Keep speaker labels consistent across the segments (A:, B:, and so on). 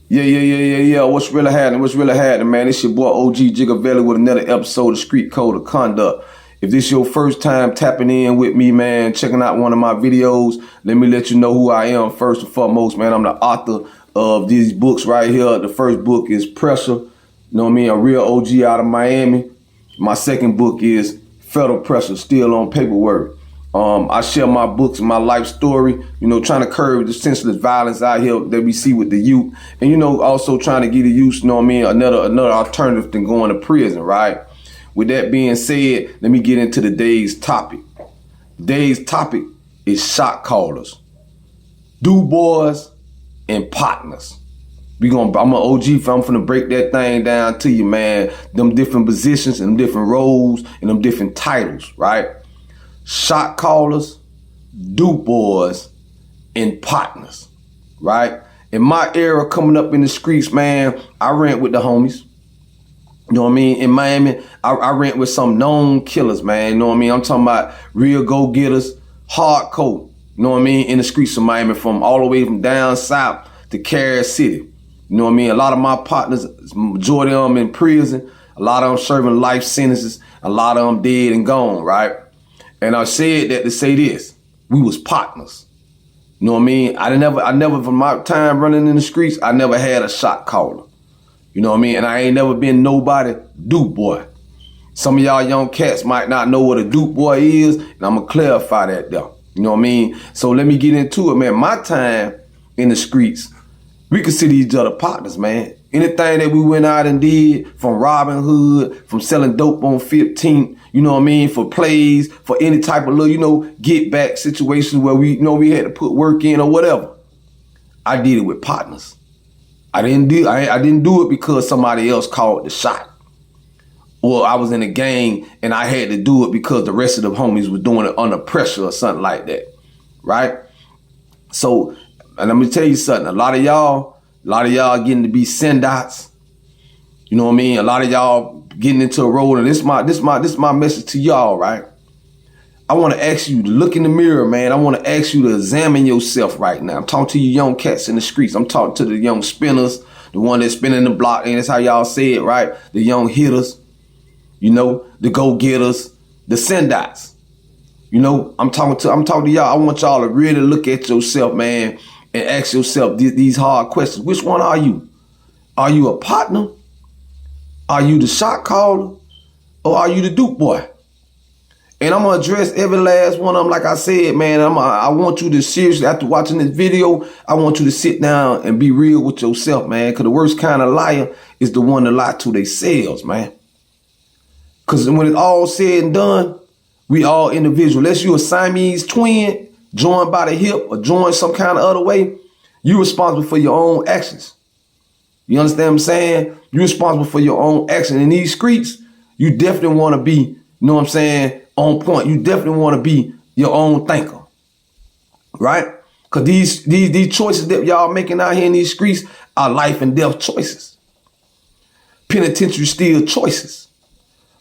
A: Yeah. What's really happening? What's really happening, man? It's your boy OG Gigavelli with another episode of Street Code of Conduct. If this your first time tapping in with me, man, checking out one of my videos, let me let you know who I am first and foremost, man. I'm the author of these books right here. The first book is Pressure, you know what I mean, a real OG out of Miami. My second book is Federal Pressure, Still on Paperwork. I share my books and my life story, you know, trying to curb the senseless violence out here that we see with the youth. And, you know, also trying to get the youth, you know what I mean, another alternative than going to prison, right? With that being said, let me get into today's topic. Today's topic is shot callers, do boys, and partners. I'm an OG, I'm finna break that thing down to you, man. Them different positions and them different roles and them different titles, right? Shot callers, Duke boys, and partners, right? In my era coming up in the streets, man, I ran with the homies. You know what I mean? In Miami, I ran with some known killers, man. You know what I mean? I'm talking about real go-getters, hardcore. You know what I mean? In the streets of Miami, from all the way from down south to Carrier City. You know what I mean? A lot of my partners, majority of them in prison, a lot of them serving life sentences, a lot of them dead and gone, right? And I said that to say this, we was partners. You know what I mean? I never from my time running in the streets, I never had a shot caller. You know what I mean? And I ain't never been nobody Duke boy. Some of y'all young cats might not know what a Duke boy is, and I'm gonna clarify that though. You know what I mean? So let me get into it, man. My time in the streets, we consider each other partners, man. Anything that we went out and did, from Robin Hood, from selling dope on 15th, you know what I mean, for plays, for any type of little, you know, get back situations where we, you know, we had to put work in or whatever. I did it with partners. I didn't do it because somebody else called the shot. Or I was in a gang and I had to do it because the rest of the homies was doing it under pressure or something like that, right? So, and let me tell you something, a lot of y'all getting to be sendots. You know what I mean? A lot of y'all getting into a role, and this my message to y'all, right? I want to ask you to look in the mirror, man. I want to ask you to examine yourself right now. I'm talking to you young cats in the streets. I'm talking to the young spinners, the one that's spinning the block, and that's how y'all say it, right? The young hitters, you know, the go-getters, the sendots. You know, I'm talking to y'all. I want y'all to really look at yourself, man, and ask yourself these hard questions. Which one are you? Are you a partner? Are you the shot caller? Or are you the Duke boy? And I'm gonna address every last one of them. Like I said, man, I want you to seriously, after watching this video, I want you to sit down and be real with yourself, man. Cause the worst kind of liar is the one that lie to themselves, man. Cause when it's all said and done, we all individual. Unless you a Siamese twin, joined by the hip or joined some kind of other way, you responsible for your own actions. You understand what I'm saying? You're responsible for your own action. In these streets, you definitely want to be, you know what I'm saying, on point. You definitely want to be your own thinker, right? Because these choices that y'all making out here in these streets are life and death choices. Penitentiary still choices.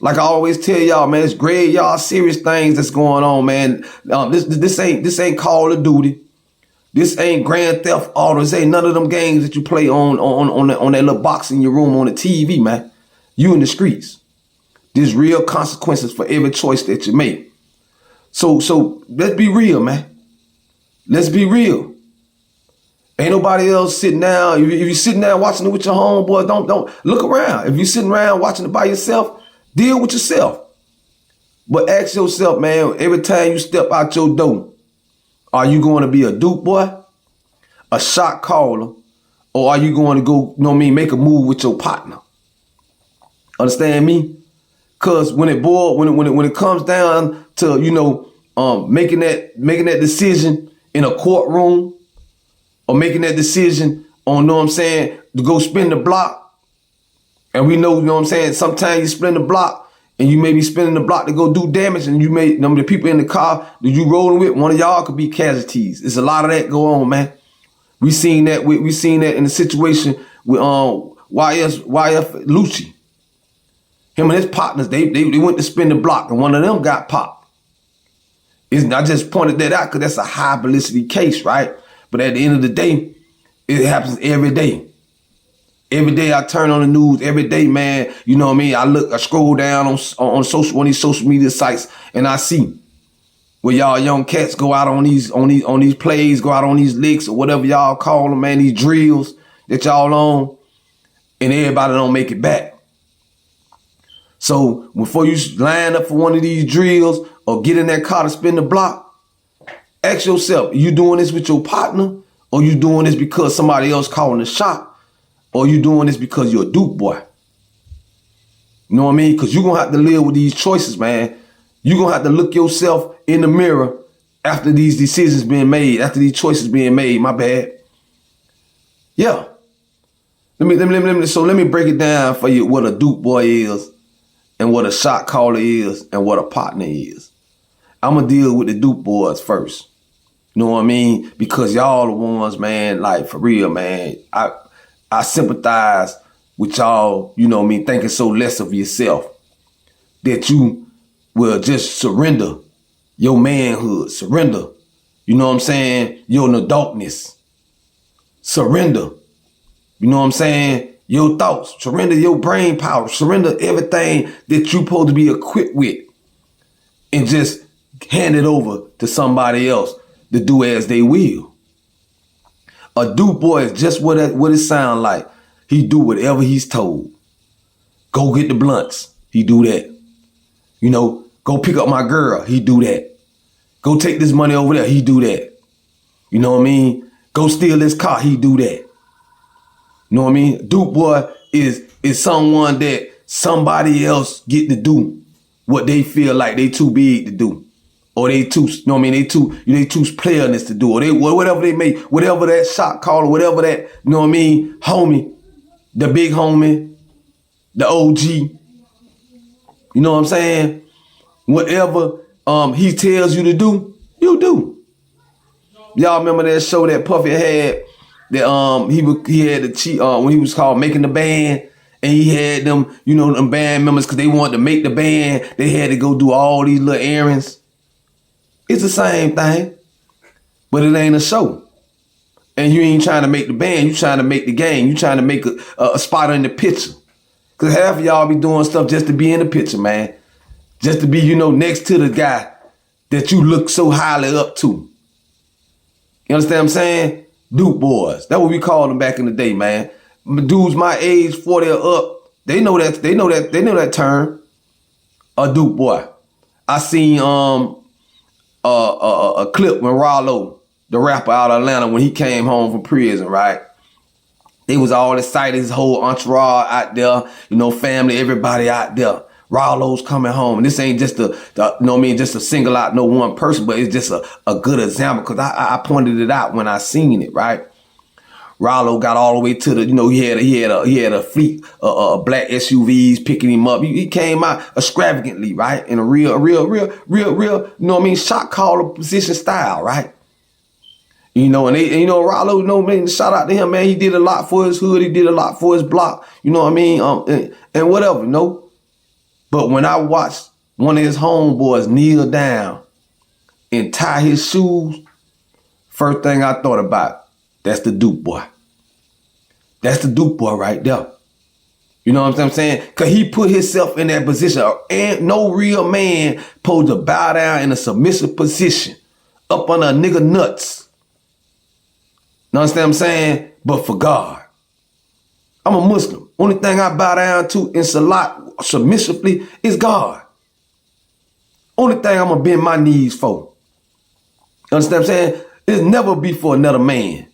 A: Like I always tell y'all, man, it's grave, y'all serious things that's going on, man. This ain't Call of Duty. This ain't Grand Theft Auto. This ain't none of them games that you play on that little box in your room on the TV, man. You in the streets. There's real consequences for every choice that you make. So let's be real, man. Let's be real. Ain't nobody else sitting down. If you're sitting down watching it with your homeboy, don't look around. If you're sitting around watching it by yourself, deal with yourself. But ask yourself, man, every time you step out your door, are you going to be a Duke boy, a shot caller, or are you going to go, you know what I mean, make a move with your partner? Understand me? Cause when it comes down to, you know, making that decision in a courtroom, or making that decision on, know what I'm saying, to go spin the block, and we know, you know what I'm saying, sometimes you spin the block and you may be spinning the block to go do damage, and you may, you know, the people in the car that you rolling with, one of y'all could be casualties. There's a lot of that go on, man. We seen that in the situation with YF Lucci. Him and his partners, they went to spin the block, and one of them got popped. I just pointed that out because that's a high publicity case, right? But at the end of the day, it happens every day. Every day I turn on the news, every day, man, you know what I mean? I scroll down on one of these social media sites, and I see where y'all young cats go out on these plays, go out on these licks or whatever y'all call them, man, these drills that y'all on, and everybody don't make it back. So before you line up for one of these drills or get in that car to spin the block, ask yourself, you doing this with your partner, or you doing this because somebody else calling the shot? Or you doing this because you're a Duke boy? You know what I mean? Because you're going to have to live with these choices, man. You're going to have to look yourself in the mirror after these decisions being made, after these choices being made. My bad. Yeah. So let me break it down for you what a Duke boy is and what a shot caller is and what a partner is. I'm going to deal with the Duke boys first. You know what I mean? Because y'all the ones, man, like for real, man. I sympathize with y'all, you know what I mean, thinking so less of yourself that you will just surrender your manhood, surrender, you know what I'm saying, your adultness, surrender, you know what I'm saying, your thoughts, surrender your brain power, surrender everything that you supposed to be equipped with and just hand it over to somebody else to do as they will. A Duke boy is just what it sound like. He do whatever he's told. Go get the blunts. He do that. You know, go pick up my girl. He do that. Go take this money over there. He do that. You know what I mean? Go steal this car. He do that. You know what I mean? Duke boy is someone that somebody else get to do what they feel like they too big to do. Or they too, you know what I mean? They too playerness to do. Or they whatever they make, whatever that shot caller, whatever that, you know what I mean, homie, the big homie, the OG. You know what I'm saying? Whatever he tells you to do, you do. Y'all remember that show that Puffy had that he had the cheat when he was called Making the Band, and he had them, you know, them band members because they wanted to make the band, they had to go do all these little errands. It's the same thing, but it ain't a show. And you ain't trying to make the band, you trying to make the game. You trying to make a spot in the picture. Because half of y'all be doing stuff just to be in the picture, man. Just to be, you know, next to the guy that you look so highly up to. You understand what I'm saying? Duke boys. That's what we called them back in the day, man. Dudes my age, 40 or up, they know that term. A Duke boy. I seen a clip when Rollo, the rapper out of Atlanta, when he came home from prison, right? They was all excited, his whole entourage out there, you know, family, everybody out there. Rollo's coming home. And this ain't just you know what I mean, just a single out no one person, but it's just a good example because I pointed it out when I seen it, right? Rollo got all the way to the, you know, he had a fleet of black SUVs picking him up. He came out extravagantly, right? In a real, you know what I mean, shot caller position style, right? You know, and you know, Rollo, you know, man, shout out to him, man. He did a lot for his hood. He did a lot for his block. You know what I mean? And whatever, you know. But when I watched one of his homeboys kneel down and tie his shoes, first thing I thought about, that's the Duke boy. That's the Duke boy right there. You know what I'm saying? Because he put himself in that position. And no real man supposed to bow down in a submissive position up under a nigga nuts. You understand what I'm saying? But for God. I'm a Muslim. Only thing I bow down to in salat submissively is God. Only thing I'm going to bend my knees for. You understand what I'm saying? It's never be for another man.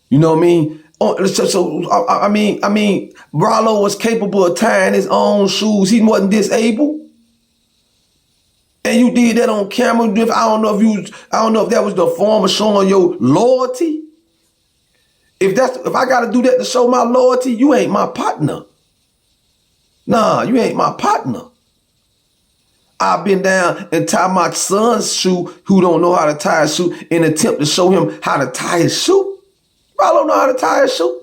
A: You know what I mean? So I mean, Rollo was capable of tying his own shoes. He wasn't disabled. And you did that on camera. I don't know if that was the form of showing your loyalty. If I gotta do that to show my loyalty, you ain't my partner. Nah, you ain't my partner. I've been down and tied my son's shoe, who don't know how to tie a shoe, in an attempt to show him how to tie his shoe. Rollo know how to tie his shoe.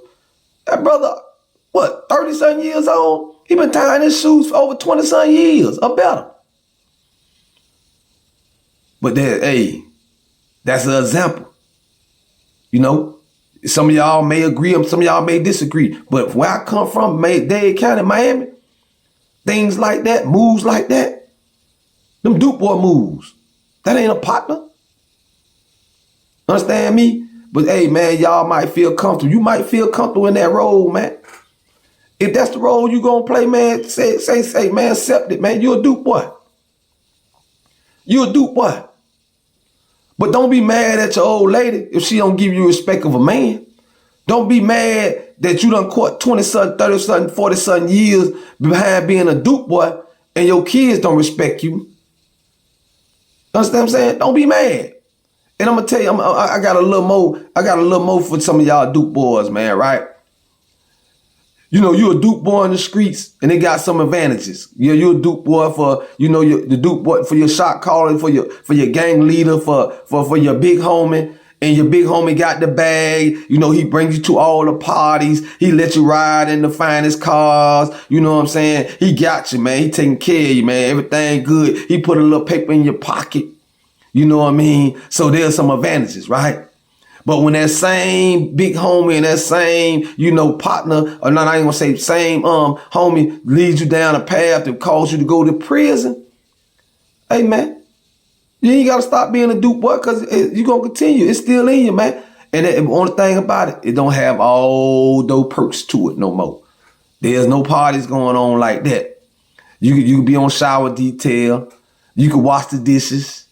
A: That brother, what, 30-something years old? He been tying his shoes for over 20-something years or better. But that's an example. You know, Some of y'all may agree, some of y'all may disagree. But where I come from, Dade County, Miami, things like that, moves like that, them Duke boy moves. That ain't a partner. Understand me? But hey, man, y'all might feel comfortable. You might feel comfortable in that role, man. If that's the role you gonna play, man, say, man, accept it, man. You a Duke boy. You a Duke boy. But don't be mad at your old lady if she don't give you respect of a man. Don't be mad that you done caught 20-something, 30-something, 40-something years behind being a Duke boy and your kids don't respect you. Understand what I'm saying? Don't be mad. And I'm gonna tell you, I got a little more for some of y'all Duke boys, man, right? You know, you a Duke boy in the streets, and they got some advantages. You're a Duke boy for, you know, the Duke boy for your shot calling, for your gang leader, for your big homie, and your big homie got the bag. You know, he brings you to all the parties. He let you ride in the finest cars. You know what I'm saying? He got you, man. He taking care of you, man. Everything good. He put a little paper in your pocket. You know what I mean? So there's some advantages, right? But when that same big homie and that same, you know, partner, or not, I ain't gonna say same homie leads you down a path that cause you to go to prison, hey, man, you ain't gotta stop being a Duke boy because you're gonna continue. It's still in you, man. And the only thing about it, it don't have all those perks to it no more. There's no parties going on like that. You could be on shower detail. You could wash the dishes.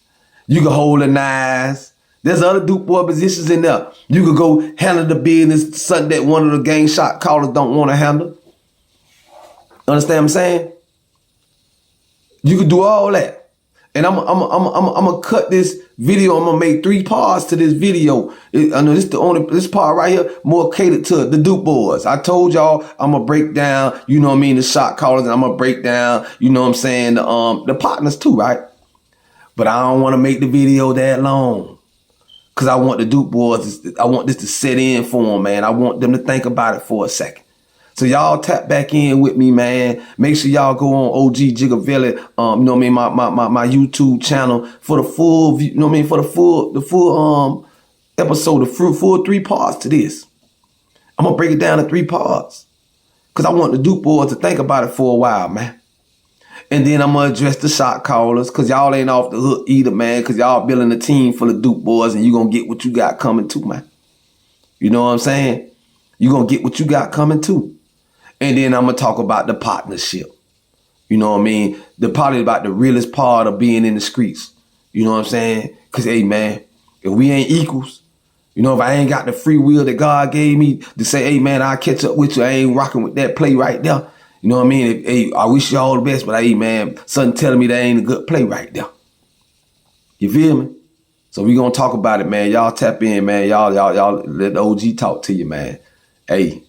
A: You could hold the knives. There's other Duke boy positions in there. You could go handle the business, something that one of the gang shot callers don't want to handle. Understand what I'm saying? You could do all that. And I'm gonna cut this video. I'm gonna make 3 parts to this video. I know this part right here more catered to the Duke boys. I told y'all I'm gonna break down, you know what I mean, the shot callers, and I'm gonna break down, you know what I'm saying, the partners too, right? But I don't want to make the video that long. Because I want the Duke boys, I want this to set in for them, man. I want them to think about it for a second. So y'all tap back in with me, man. Make sure y'all go on OG Jigavelli, you know what I mean, my YouTube channel for the full, you know what I mean, for the full episode, the full 3 parts to this. I'm going to break it down to 3 parts. Because I want the Duke boys to think about it for a while, man. And then I'm going to address the shot callers because y'all ain't off the hook either, man, because y'all building a team full of Duke boys and you going to get what you got coming too, man. You know what I'm saying? You going to get what you got coming too. And then I'm going to talk about the partnership. You know what I mean? Probably about the realest part of being in the streets. You know what I'm saying? Because, hey, man, if we ain't equals, you know, if I ain't got the free will that God gave me to say, hey, man, I'll catch up with you. I ain't rocking with that play right there. You know what I mean? Hey, I wish you all the best, but hey, man, something telling me that ain't a good play right there. You feel me? So we gonna talk about it, man. Y'all tap in, man. Y'all let the OG talk to you, man. Hey,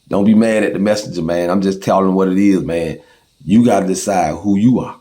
A: don't be mad at the messenger, man. I'm just telling what it is, man. You gotta decide who you are.